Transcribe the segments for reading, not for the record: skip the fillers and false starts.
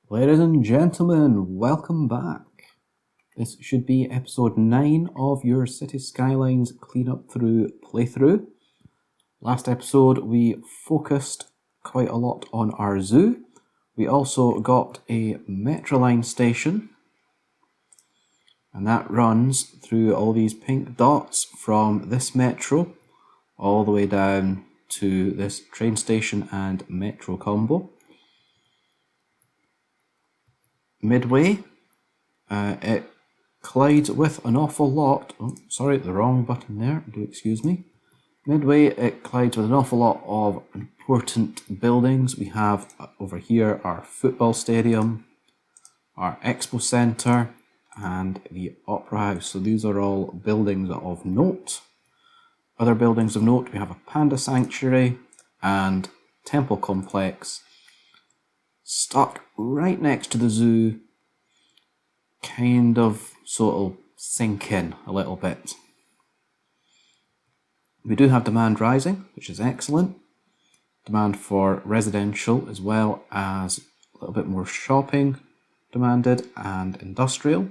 Ladies and gentlemen, welcome back. This should be episode 9 of your Cities Skylines cleanup through playthrough. Last episode we focused quite a lot on our zoo. We also got a metro line station, and that runs through all these pink dots from this metro all the way down to this train station and metro combo. Midway, it collides with an awful lot. Oh, sorry, the wrong button there. Do excuse me. Midway, it collides with an awful lot of important buildings. We have over here our football stadium, our expo centre, and the opera house. So these are all buildings of note. Other buildings of note, we have a panda sanctuary and temple complex stuck right next to the zoo, kind of so it'll sink in a little bit. We do have demand rising, which is excellent. Demand for residential as well as a little bit more shopping demanded and industrial.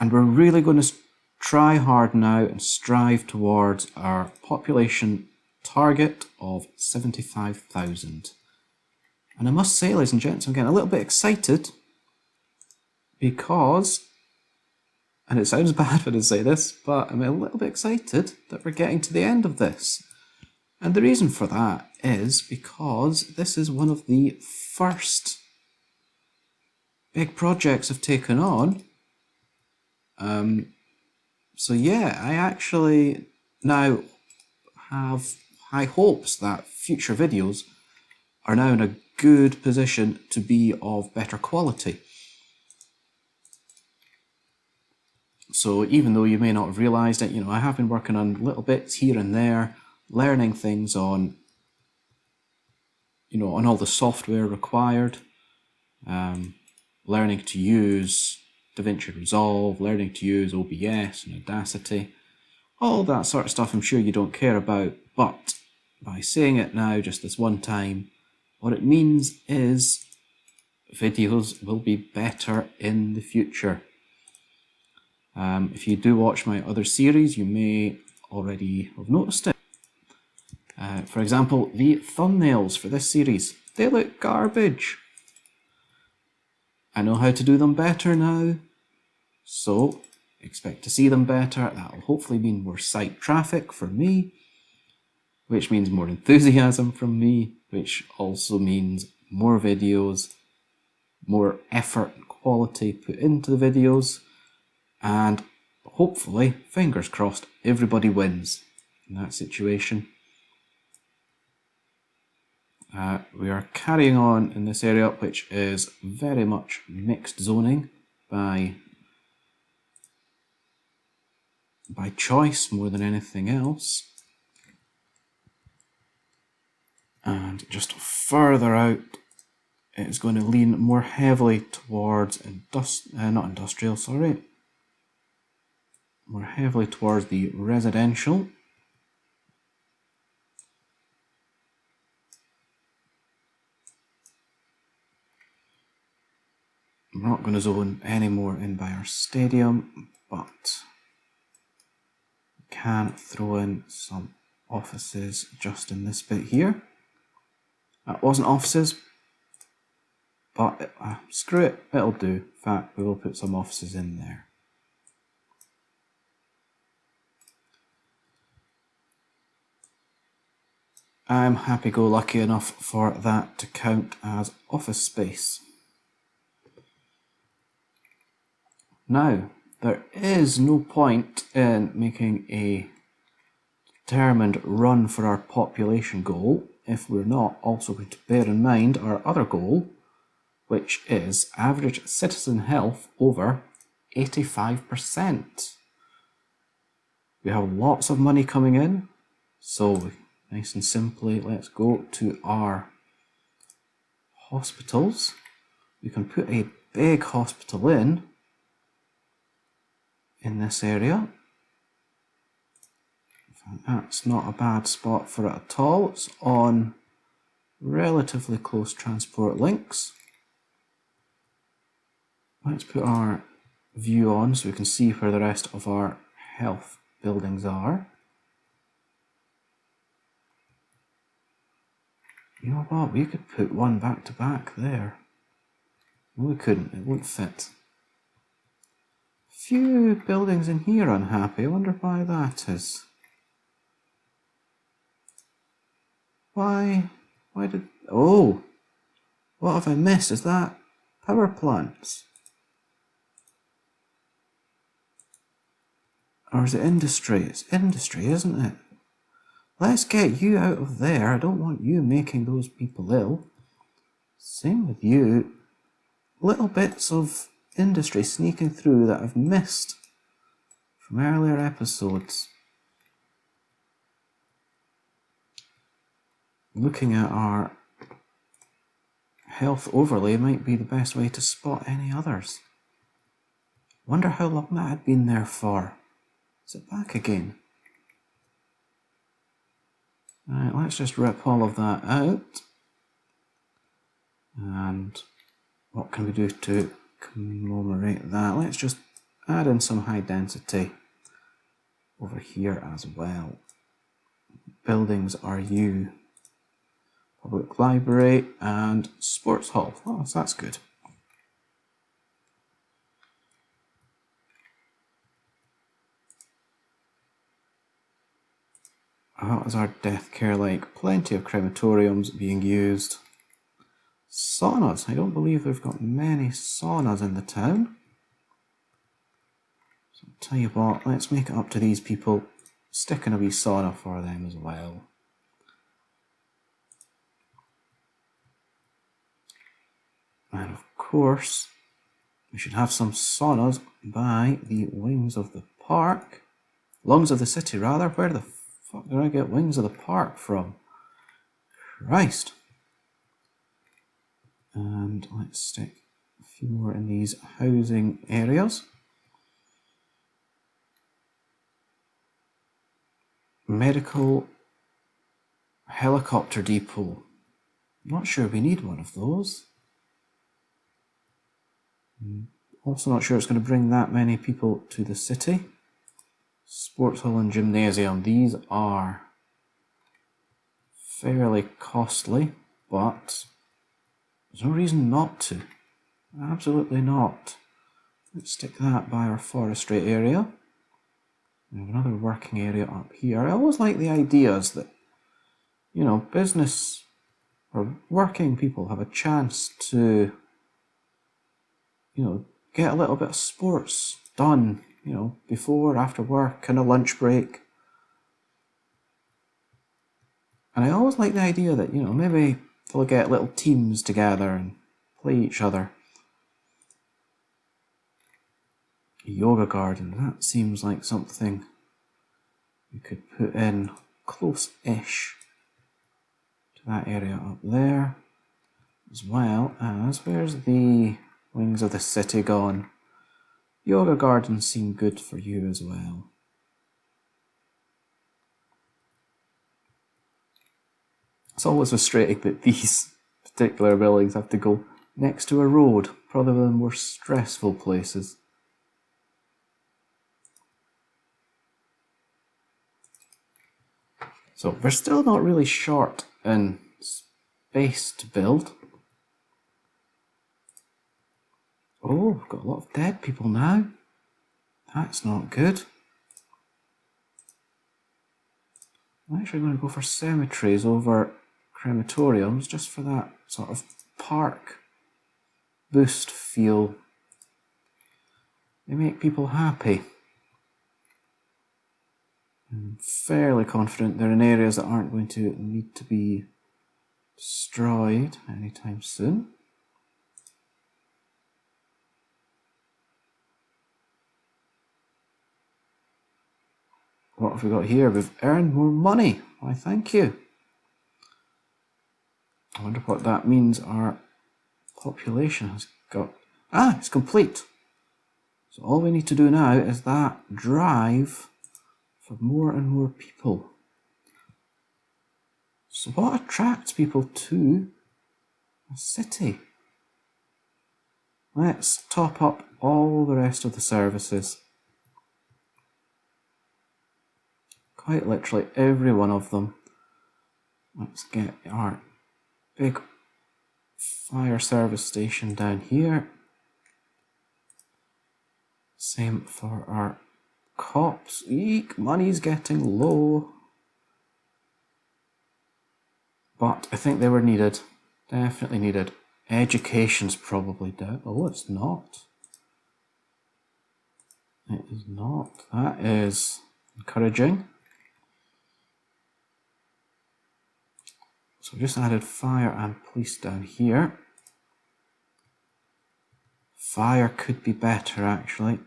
And we're really going to try hard now and strive towards our population target of 75,000. And I must say, ladies and gents, I'm getting a little bit excited because, and it sounds bad when I say this, but I'm a little bit excited that we're getting to the end of this. And the reason for that is because this is one of the first big projects I've taken on. So yeah, I actually now have high hopes that future videos are now in a good position to be of better quality. So even though you may not have realised it, I have been working on little bits here and there, learning things on, on all the software required, learning to use DaVinci Resolve, learning to use OBS and Audacity, all that sort of stuff I'm sure you don't care about, but by saying it now just this one time, what it means is videos will be better in the future. If you do watch my other series, you may already have noticed it. For example, the thumbnails for this series, they look garbage. I know how to do them better now, so expect to see them better. That'll hopefully mean more site traffic for me, which means more enthusiasm from me, which also means more videos, more effort and quality put into the videos, and hopefully, fingers crossed, everybody wins in that situation. We are carrying on in this area, which is very much mixed zoning by choice more than anything else. And just further out, it's going to lean more heavily towards more heavily towards the residential. I'm not going to zone any more in by our stadium, but we can throw in some offices just in this bit here. That wasn't offices, but screw it, it'll do. In fact, we will put some offices in there. I'm happy-go-lucky enough for that to count as office space. Now, there is no point in making a determined run for our population goal if we're not also going to bear in mind our other goal, which is average citizen health over 85%. We have lots of money coming in, so nice and simply, let's go to our hospitals. We can put a big hospital in this area. That's not a bad spot for it at all. It's on relatively close transport links. Let's put our view on so we can see where the rest of our health buildings are. You know what, we could put one back to back there. No, we couldn't, it won't fit. Few buildings in here unhappy, I wonder why that is. Why did, oh, what have I missed? Is that power plants? Or is it industry? It's industry, isn't it? Let's get you out of there. I don't want you making those people ill. Same with you. Little bits of industry sneaking through that I've missed from earlier episodes. Looking at our health overlay might be the best way to spot any others. Wonder how long that had been there for. Is it back again? Alright, let's just rip all of that out. And what can we do to commemorate that? Let's just add in some high density over here as well. Buildings are you? Public library and sports hall. Oh, so that's good. How is our death care like? Plenty of crematoriums being used. Saunas. I don't believe we've got many saunas in the town. So I'll tell you what, let's make it up to these people. Stick in a wee sauna for them as well. And of course, we should have some saunas by the wings of the park. Lungs of the city, rather. Where the fuck did I get wings of the park from? Christ. And let's stick a few more in these housing areas. Medical helicopter depot. Not sure we need one of those. Also not sure it's going to bring that many people to the city. Sports hall and gymnasium. These are fairly costly, but there's no reason not to. Absolutely not. Let's stick that by our forestry area. We have another working area up here. I always like the ideas that, you know, business or working people have a chance to, you know, get a little bit of sports done, you know, before, after work, and a lunch break. And I always like the idea that, you know, maybe they'll get little teams together and play each other. A yoga garden, that seems like something we could put in close-ish to that area up there. As well as, where's the wings of the city gone? Yoga gardens seem good for you as well. It's always frustrating that these particular buildings have to go next to a road, probably one of the more stressful places. So we're still not really short in space to build. Oh, we've got a lot of dead people now. That's not good. I'm actually going to go for cemeteries over crematoriums just for that sort of park boost feel. They make people happy. I'm fairly confident they're in areas that aren't going to need to be destroyed anytime soon. What have we got here? We've earned more money. Why, thank you. I wonder what that means our population has got. Ah, it's complete. So all we need to do now is that drive for more and more people. So what attracts people to a city? Let's top up all the rest of the services. Quite literally every one of them. Let's get our big fire service station down here. Same for our cops. Eek, money's getting low. But I think they were needed. Definitely needed. Education's probably down. Oh, it's not. It is not. That is encouraging. So we just added fire and police down here. Fire could be better, actually.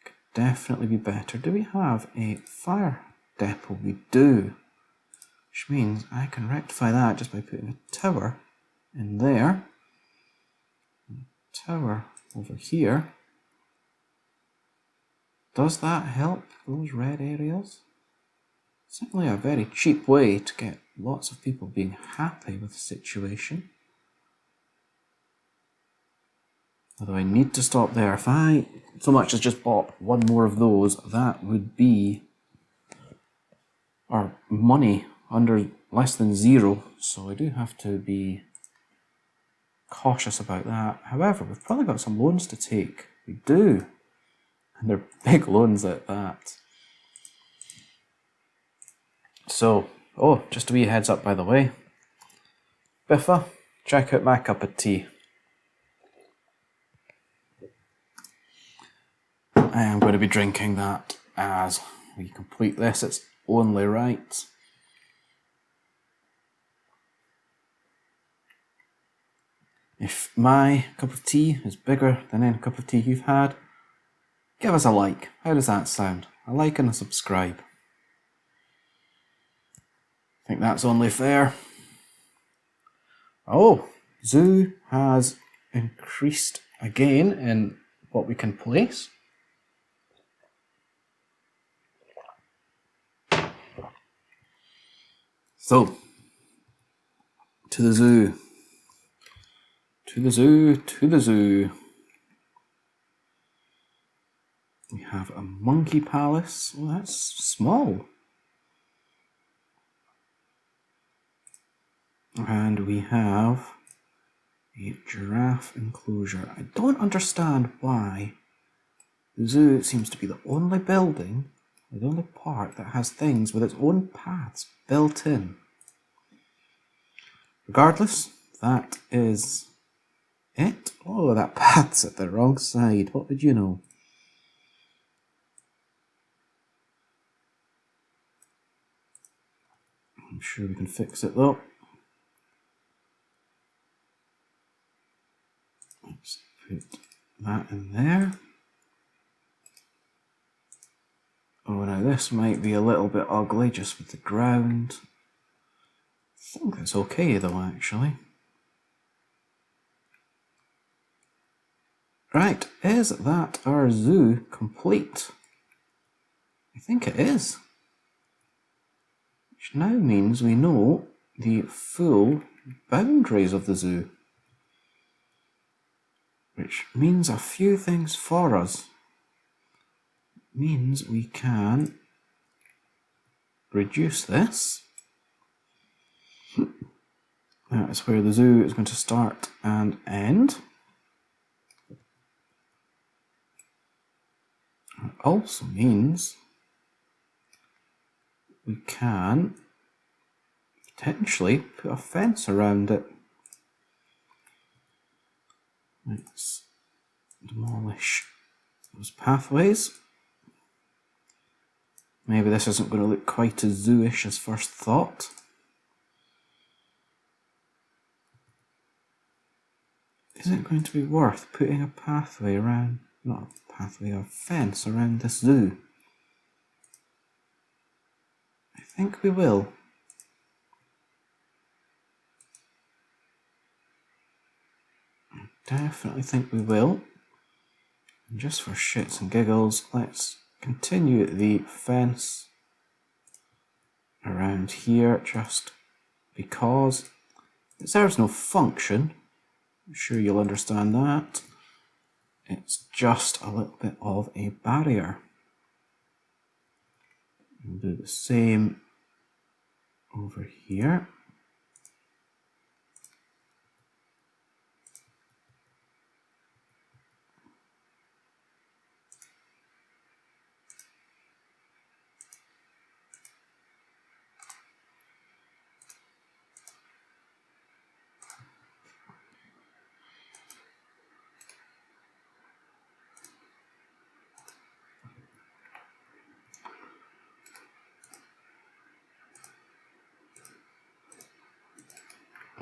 Could definitely be better. Do we have a fire depot? We do. Which means I can rectify that just by putting a tower in there. A tower over here. Does that help those red areas? Certainly a very cheap way to get lots of people being happy with the situation. Although I need to stop there. If I so much as just bought one more of those, that would be our money under less than zero. So I do have to be cautious about that. However, we've probably got some loans to take. We do. And they're big loans at that. So, oh, just a wee heads up by the way. Biffa, check out my cup of tea. I am going to be drinking that as we complete this. It's only right. If my cup of tea is bigger than any cup of tea you've had, give us a like. How does that sound? A like and a subscribe. I think that's only fair. Oh, zoo has increased again in what we can place. So, to the zoo. To the zoo, to the zoo. We have a monkey palace. Oh, that's small. And we have a giraffe enclosure. I don't understand why the zoo seems to be the only building, or the only park that has things with its own paths built in. Regardless, that is it. Oh, that path's at the wrong side. What did you know? I'm sure we can fix it though. Let's put that in there. Oh, now this might be a little bit ugly just with the ground. I think that's okay though, actually. Right, is that our zoo complete? I think it is. Which now means we know the full boundaries of the zoo. Which means a few things for us. It means we can reduce this. That is where the zoo is going to start and end. It also means we can potentially put a fence around it. Let's demolish those pathways. Maybe this isn't going to look quite as zoo-ish as first thought. Is it going to be worth putting a pathway around, not a pathway, a fence around this zoo? I think we will. Definitely think we will. And just for shits and giggles, let's continue the fence around here just because it serves no function. I'm sure you'll understand that. It's just a little bit of a barrier. We'll do the same over here.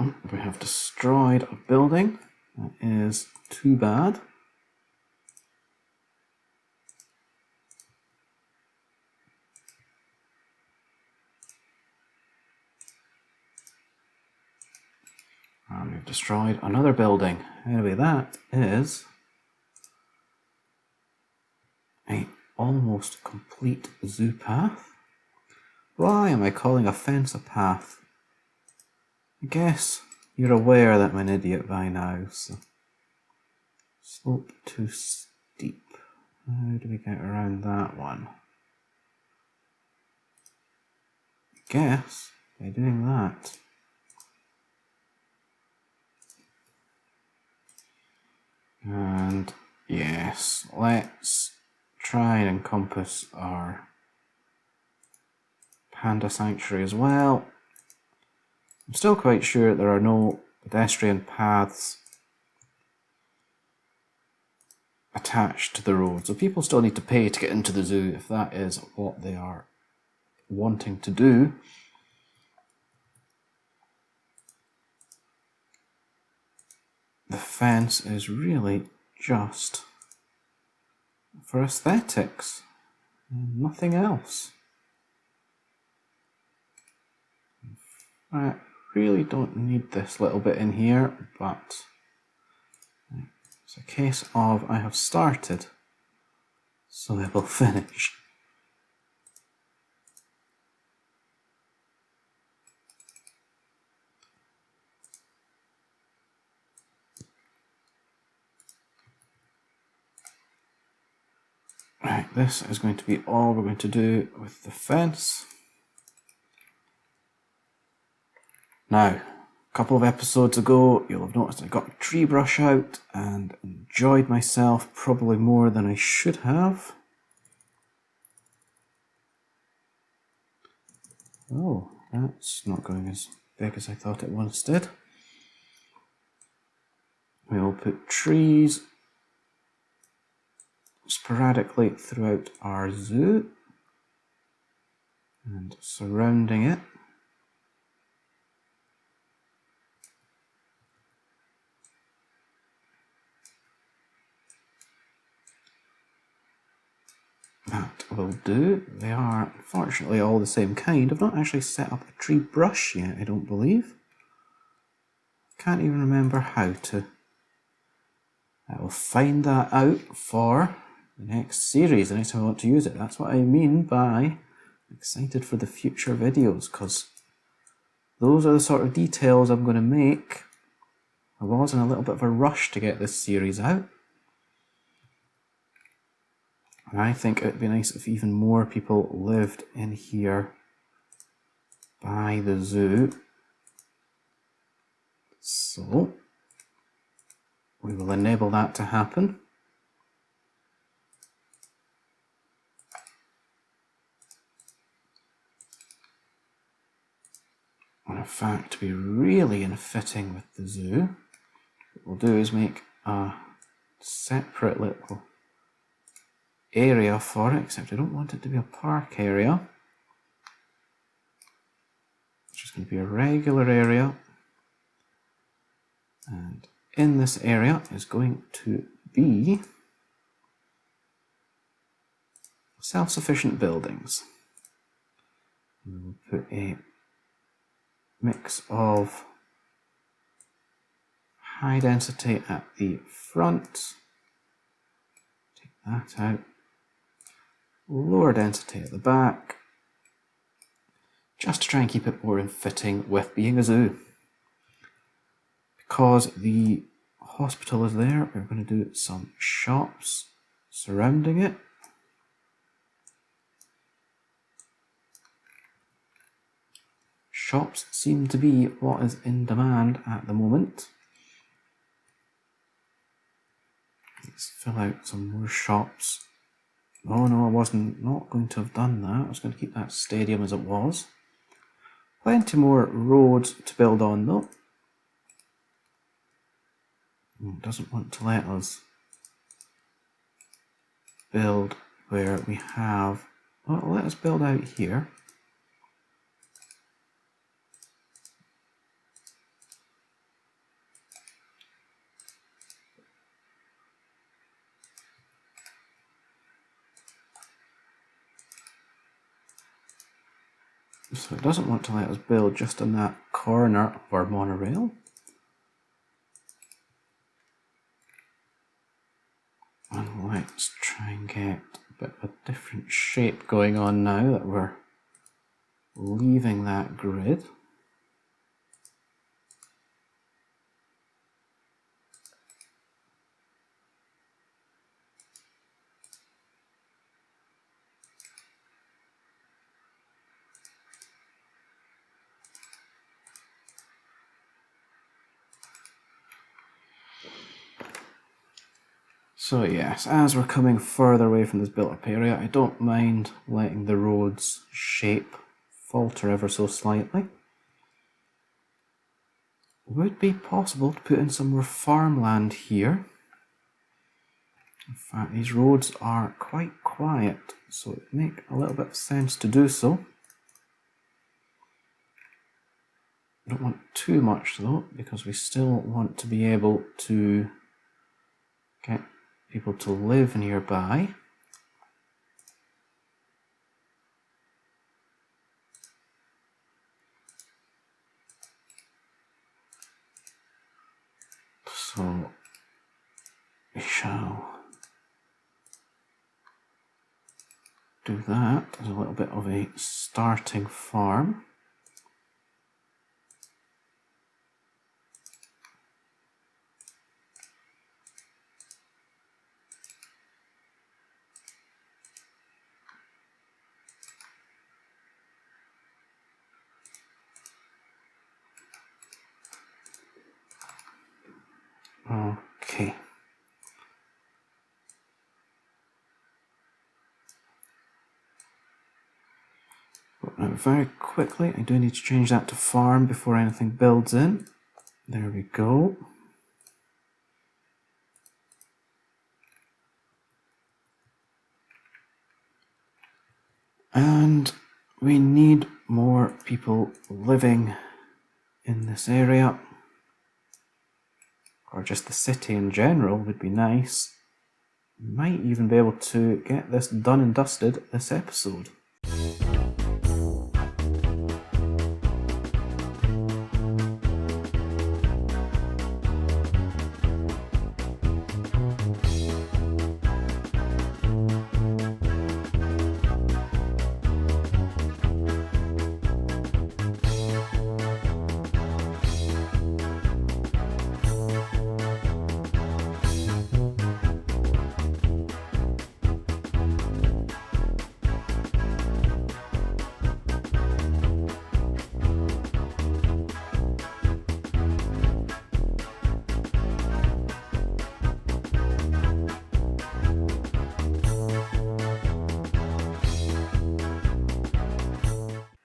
Oh, we have destroyed a building. That is too bad. And we've destroyed another building. Anyway, that is a almost complete zoo path. Why am I calling a fence a path? I guess you're aware that I'm an idiot by now, so... Slope too steep. How do we get around that one? I guess by doing that. And yes, let's try and encompass our panda sanctuary as well. I'm still quite sure there are no pedestrian paths attached to the road, so people still need to pay to get into the zoo if that is what they are wanting to do. The fence is really just for aesthetics and nothing else. I really don't need this little bit in here, but it's a case of I have started, so I will finish. Right, this is going to be all we're going to do with the fence. Now, a couple of episodes ago, you'll have noticed I got a tree brush out and enjoyed myself probably more than I should have. Oh, that's not going as big as I thought it once did. We will put trees sporadically throughout our zoo and surrounding it. That will do. They are unfortunately all the same kind. I've not actually set up a tree brush yet, I don't believe. Can't even remember how to. I will find that out for the next series, the next time I want to use it. That's what I mean by excited for the future videos, because those are the sort of details I'm going to make. I was in a little bit of a rush to get this series out. And I think it would be nice if even more people lived in here by the zoo. So, we will enable that to happen. And in fact, to be really in fitting with the zoo, what we'll do is make a separate little area for it, except I don't want it to be a park area. It's just going to be a regular area, and in this area is going to be self-sufficient buildings. We will put a mix of high density at the front, take that out. lower density at the back, just to try and keep it more in fitting with being a zoo. Because the hospital is there, we're going to do some shops surrounding it. Shops seem to be what is in demand at the moment. Let's fill out some more shops. Oh no, I wasn't not going to have done that. I was going to keep that stadium as it was. Plenty more roads to build on though. It doesn't want to let us build where we have... Well, let us build out here. So it doesn't want to let us build just in that corner of our monorail. And let's try and get a bit of a different shape going on now that we're leaving that grid. So yes, as we're coming further away from this built-up area, I don't mind letting the road's shape falter ever so slightly. It would be possible to put in some more farmland here. In fact, these roads are quite quiet, so it would make a little bit of sense to do so. I don't want too much though, because we still want to be able to get people to live nearby. So we shall do that as a little bit of a starting farm. Okay. But now very quickly, I do need to change that to farm before anything builds in. There we go. And we need more people living in this area. Or just the city in general would be nice. Might even be able to get this done and dusted this episode.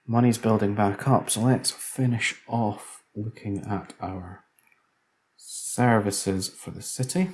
Money's building back up, so let's finish off looking at our services for the city.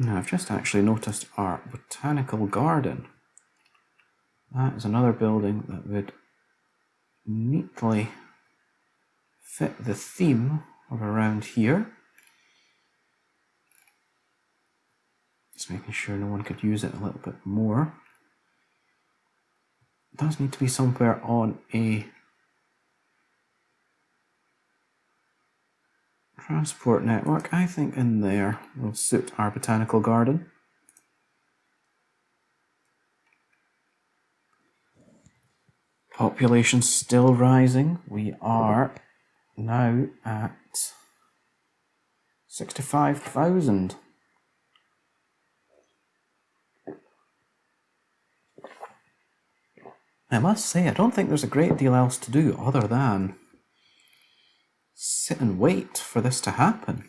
Now, I've just actually noticed our botanical garden. That is another building that would neatly fit the theme of around here. Just making sure no one could use it a little bit more. It does need to be somewhere on a transport network. I think in there will suit our botanical garden. Population still rising. We are now at 65,000. I must say, I don't think there's a great deal else to do other than sit and wait for this to happen.